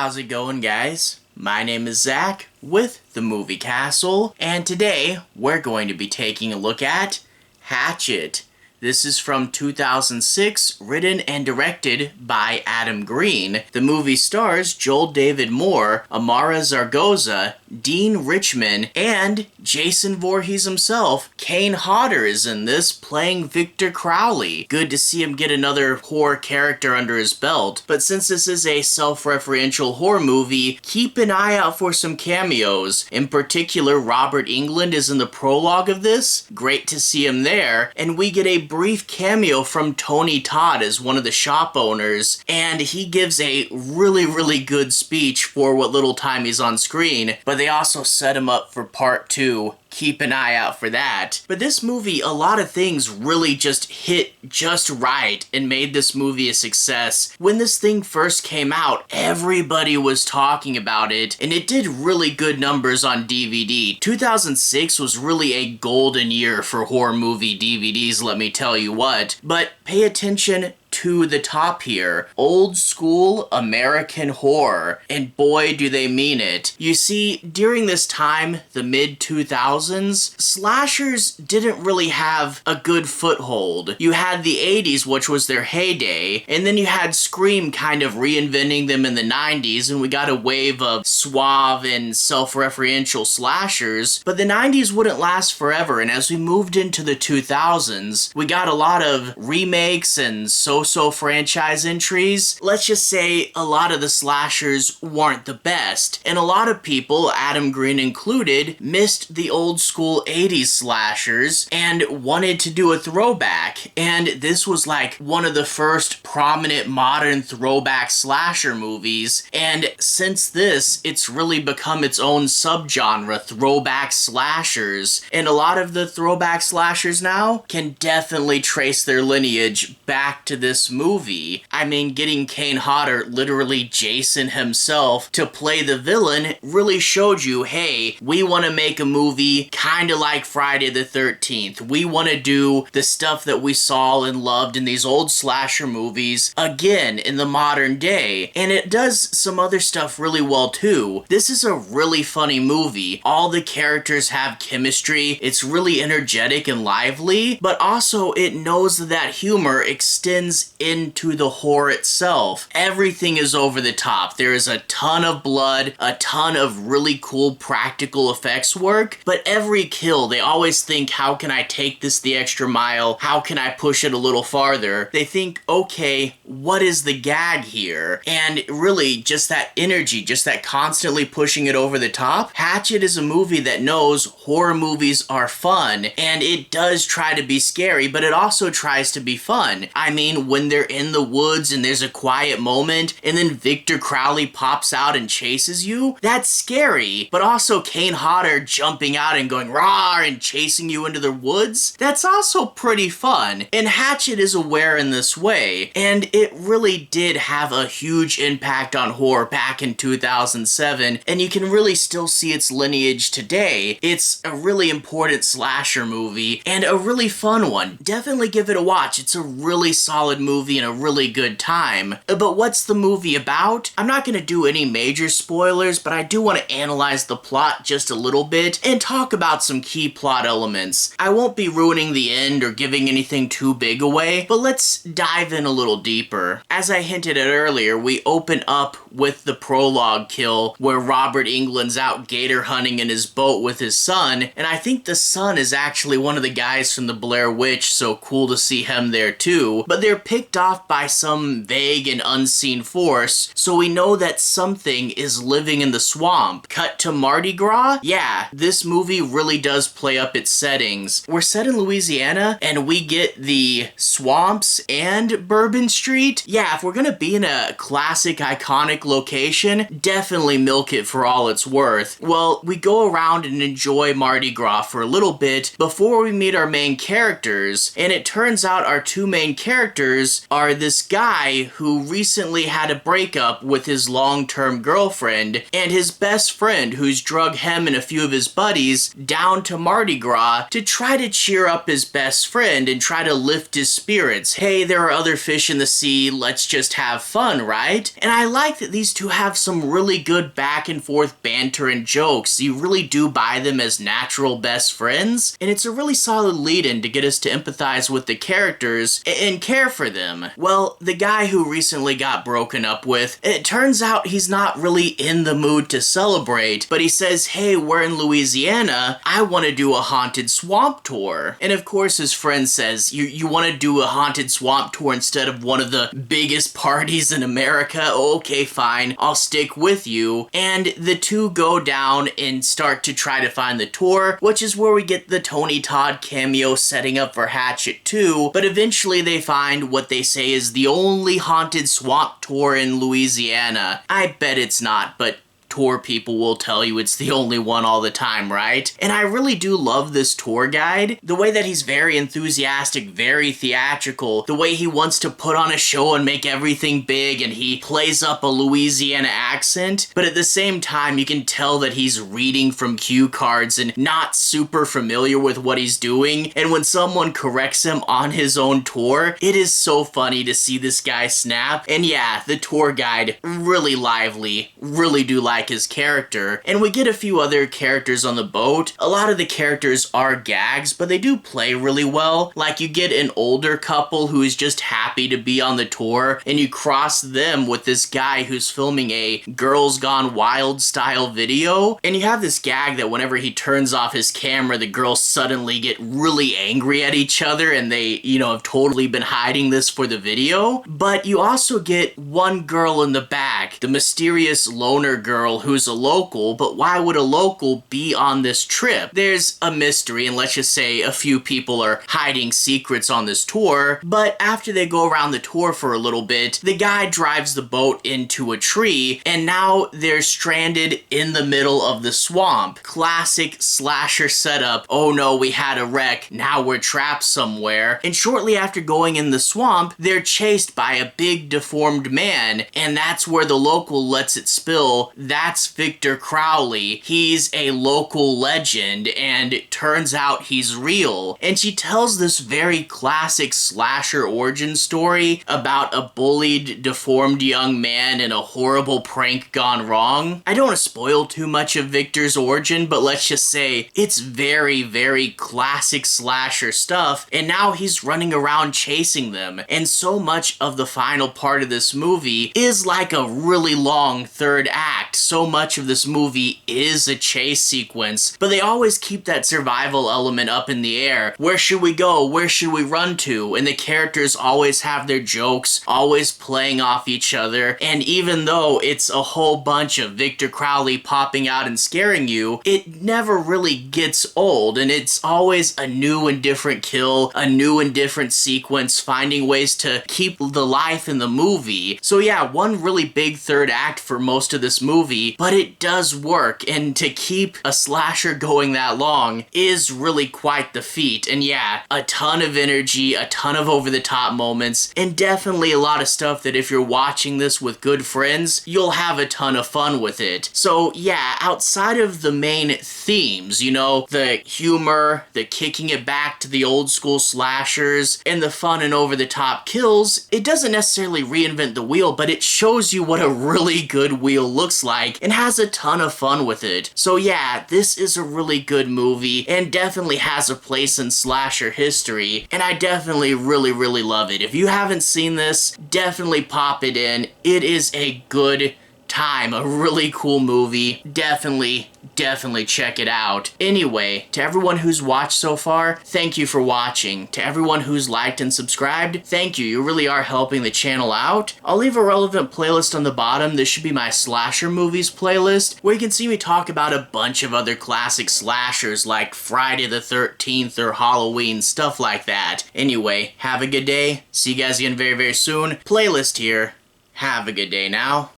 How's it going, guys? My name is Zach with the Movie Castle, and today we're going to be taking a look at Hatchet. This is from 2006, written and directed by Adam Green. The movie stars Joel David Moore, Amara Zaragoza, Dean Richmond, and Jason Voorhees himself. Kane Hodder is in this, playing Victor Crowley. Good to see him get another horror character under his belt. But since this is a self-referential horror movie, keep an eye out for some cameos. In particular, Robert Englund is in the prologue of this. Great to see him there. And we get a brief cameo from Tony Todd as one of the shop owners, and he gives a really good speech for what little time he's on screen, but they also set him up for part 2. Keep an eye out for that. But this movie, a lot of things really just hit just right and made this movie a success. When this thing first came out, everybody was talking about it, and it did really good numbers on DVD. 2006 was really a golden year for horror movie DVDs, let me tell you what. But pay attention to the top here. Old school American horror, and boy do they mean it. You see, during this time, the mid-2000s, slashers didn't really have a good foothold. You had the 80s, which was their heyday, and then you had Scream kind of reinventing them in the 90s, and we got a wave of suave and self-referential slashers, but the 90s wouldn't last forever, and as we moved into the 2000s, we got a lot of remakes and so franchise entries. Let's just say a lot of the slashers weren't the best, and a lot of people, Adam Green included, missed the old school 80s slashers and wanted to do a throwback, and this was like one of the first prominent modern throwback slasher movies, and since this, it's really become its own subgenre, throwback slashers, and a lot of the throwback slashers now can definitely trace their lineage back to this movie. I mean, getting Kane Hodder, literally Jason himself, to play the villain really showed you, hey, we want to make a movie kind of like Friday the 13th. We want to do the stuff that we saw and loved in these old slasher movies again in the modern day. And it does some other stuff really well too. This is a really funny movie. All the characters have chemistry. It's really energetic and lively, but also it knows that humor extends into the horror itself. Everything is over the top. There is a ton of blood, a ton of really cool practical effects work, but every kill, they always think, how can I take this the extra mile? How can I push it a little farther? They think, okay, what is the gag here? And really, just that energy, just that constantly pushing it over the top. Hatchet is a movie that knows horror movies are fun, and it does try to be scary, but it also tries to be fun. I mean, when they're in the woods and there's a quiet moment and then Victor Crowley pops out and chases you, that's scary. But also Kane Hodder jumping out and going rawr and chasing you into the woods, that's also pretty fun. And Hatchet is aware in this way, and it really did have a huge impact on horror back in 2007, and you can really still see its lineage today. It's a really important slasher movie and a really fun one. Definitely give it a watch. It's a really solid movie and a really good time. But what's the movie about? I'm not gonna do any major spoilers, but I do want to analyze the plot just a little bit and talk about some key plot elements. I won't be ruining the end or giving anything too big away, but let's dive in a little deeper. As I hinted at earlier, we open up with the prologue kill where Robert Englund's out gator hunting in his boat with his son, and I think the son is actually one of the guys from the Blair Witch, so cool to see him there too, but they're picked off by some vague and unseen force, so we know that something is living in the swamp. Cut to Mardi Gras? Yeah, this movie really does play up its settings. We're set in Louisiana, and we get the swamps and Bourbon Street. Yeah, if we're gonna be in a classic, iconic location, definitely milk it for all it's worth. Well, we go around and enjoy Mardi Gras for a little bit before we meet our main characters, and it turns out our two main characters are this guy who recently had a breakup with his long-term girlfriend, and his best friend who's drug him and a few of his buddies down to Mardi Gras to try to cheer up his best friend and try to lift his spirits. Hey, there are other fish in the sea, let's just have fun, right? And I like that these two have some really good back and forth banter and jokes. You really do buy them as natural best friends, and it's a really solid lead-in to get us to empathize with the characters and care for them. Well, the guy who recently got broken up with, it turns out he's not really in the mood to celebrate, but he says, hey, we're in Louisiana, I want to do a haunted swamp tour. And of course his friend says, you want to do a haunted swamp tour instead of one of the biggest parties in America? Okay, fine, I'll stick with you. And the two go down and start to try to find the tour, which is where we get the Tony Todd cameo setting up for Hatchet 2, but eventually they find what they say is the only haunted swamp tour in Louisiana. I bet it's not, but tour people will tell you it's the only one all the time, right? And I really do love this tour guide. The way that he's very enthusiastic, very theatrical, the way he wants to put on a show and make everything big, and he plays up a Louisiana accent, but at the same time you can tell that he's reading from cue cards and not super familiar with what he's doing, and when someone corrects him on his own tour, it is so funny to see this guy snap. And yeah, the tour guide, really lively, really do like his character, and we get a few other characters on the boat. A lot of the characters are gags, but they do play really well. Like, you get an older couple who is just happy to be on the tour, and you cross them with this guy who's filming a Girls Gone Wild style video, and you have this gag that whenever he turns off his camera, the girls suddenly get really angry at each other, and they, have totally been hiding this for the video. But you also get one girl in the back, the mysterious loner girl who's a local, but why would a local be on this trip? There's a mystery, and let's just say a few people are hiding secrets on this tour, but after they go around the tour for a little bit, the guy drives the boat into a tree, and now they're stranded in the middle of the swamp. Classic slasher setup. Oh no, we had a wreck, now we're trapped somewhere. And shortly after going in the swamp, they're chased by a big deformed man, and that's where the local lets it spill. That's Victor Crowley. He's a local legend, and it turns out he's real. And she tells this very classic slasher origin story about a bullied, deformed young man and a horrible prank gone wrong. I don't want to spoil too much of Victor's origin, but let's just say it's very, very classic slasher stuff, and now he's running around chasing them. And so much of the final part of this movie is like a really long third act. So much of this movie is a chase sequence, but they always keep that survival element up in the air. Where should we go? Where should we run to? And the characters always have their jokes, always playing off each other, and even though it's a whole bunch of Victor Crowley popping out and scaring you, it never really gets old, and it's always a new and different kill, a new and different sequence, finding ways to keep the life in the movie. So yeah, one really big third act for most of this movie, but it does work, and to keep a slasher going that long is really quite the feat. And yeah, a ton of energy, a ton of over-the-top moments, and definitely a lot of stuff that if you're watching this with good friends, you'll have a ton of fun with it. So yeah, outside of the main themes, the humor, the kicking it back to the old school slashers, and the fun and over-the-top kills, it doesn't necessarily reinvent the wheel, but it shows you what a really good wheel looks like and has a ton of fun with it. So yeah, this is a really good movie and definitely has a place in slasher history, and I definitely really love it. If you haven't seen this, definitely pop it in. It is a good time, a really cool movie. Definitely check it out. Anyway, to everyone who's watched so far, thank you for watching. To everyone who's liked and subscribed, thank you. You really are helping the channel out. I'll leave a relevant playlist on the bottom. This should be my slasher movies playlist, where you can see me talk about a bunch of other classic slashers like Friday the 13th or Halloween, stuff like that. Anyway, have a good day. See you guys again very soon. Playlist here. Have a good day now.